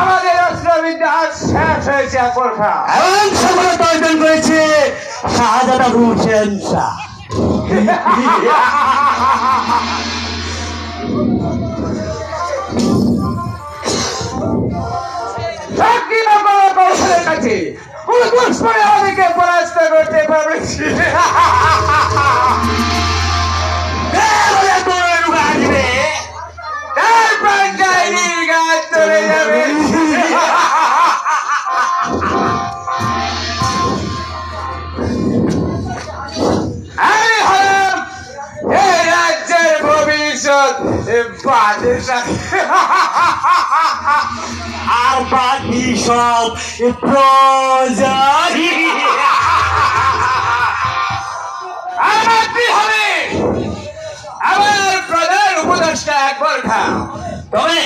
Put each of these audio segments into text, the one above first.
আমাদের অস্ত্রবিদ্যা আজ শেষ হয়েছে আকবর খাঁ। এমন সফলতা অর্জন করেছে শাহজাদা হুসেন শাহ। কৌশলের কাছে আমাদেরকে পরাস্ত করতে পারবে। তার প্রাণ ডাইনির গাছ চলে যাবে। আমি হলাম এই রাজ্যের ভবিষ্যৎ বাদশা, আর বাকি সব প্রজা। আমার কি হবে? আমার প্রধান উপদেষ্টা আকবর খাঁ। তবে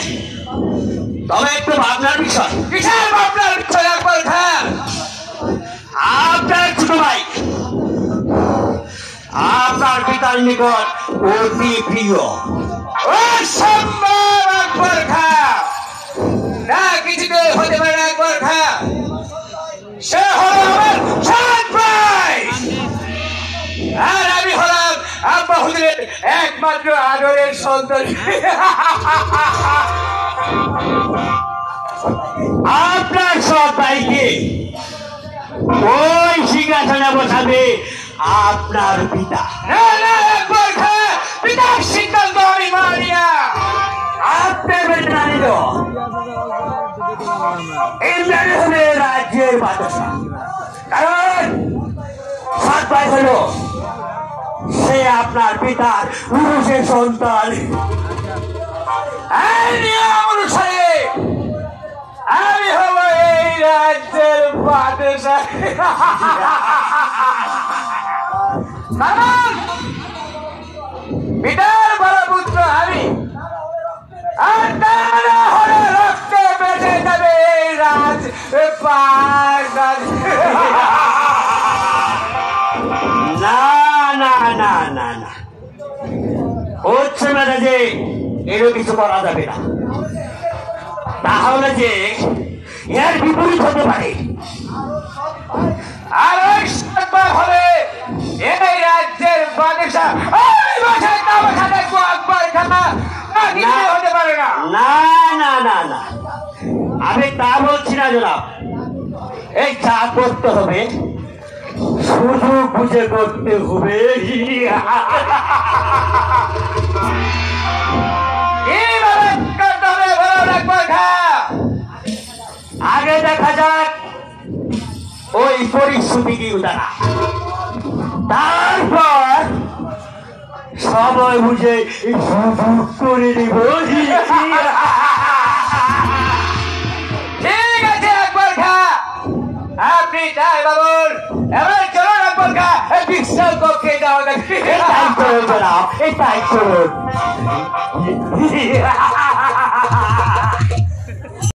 তবে একটু ভাবনার বিষয়। কিসের ভাবনার বিষয় আকবর খাঁ? আপনার ছোট ভাই আপনার পিতার নিকট অতি প্রিয়। অসম্ভব আকবর খাঁ, না কিছুতে হতে পারে আকবর খাঁ। সে হলো আমার সৎ ভাই, আর আমি হলাম আব্বা হুজুরের একমাত্র আদরের সন্তান। আপনার সৎ ভাইকে ওই সিংহাসনে বসাবে আপনার পিতা। না না আকবর খাঁ, পিতার সিদ্ধান্ত আমি মানি না। আপনার বেটে না নিল ইংল্যান্ড হবে রাজ্যের বাদশা, কারণ সৎ ভাই হলো সে আপনার পিতার পুরুষের সন্তান। এই নিয়ম অনুসারে আমি হব এই রাজ্যের বাদশা। কারণ পিতার বড় পুত্র আমি, আর তারা হলে রক্তে বেঁচে যাবে এই রাজ না না না না না, হচ্ছে না যে এরও কিছু করা যাবে না। তাহলে যে এর বিপরীত হতে পারে। আর ওই সর্বার হবে এই রাজ্যের বাদশা। ওই বসে তামাশা দেখবো আকবর খাঁ, না কিছু হতে পারে না। না না না না, আমি তা বলছি না জনাব। এই চা করতে হবে সুযোগ বুঝে করতে হবে। কিভাবে করতে হবে বলুন আকবর খাঁ? আগে দেখা যাক ওই পরিস্থিতি কি দ্বারা, তারপর সময় বুঝে সুযোগ করে দেব। ঠিক আছে আকবর খাঁ, আপনি যাই বাবুল। এবার চলুন আকবর খাঁ, বিশ্রাম কক্ষে যাওয়া যাক। এটাই চলুন জনাব, এটাই চলুন।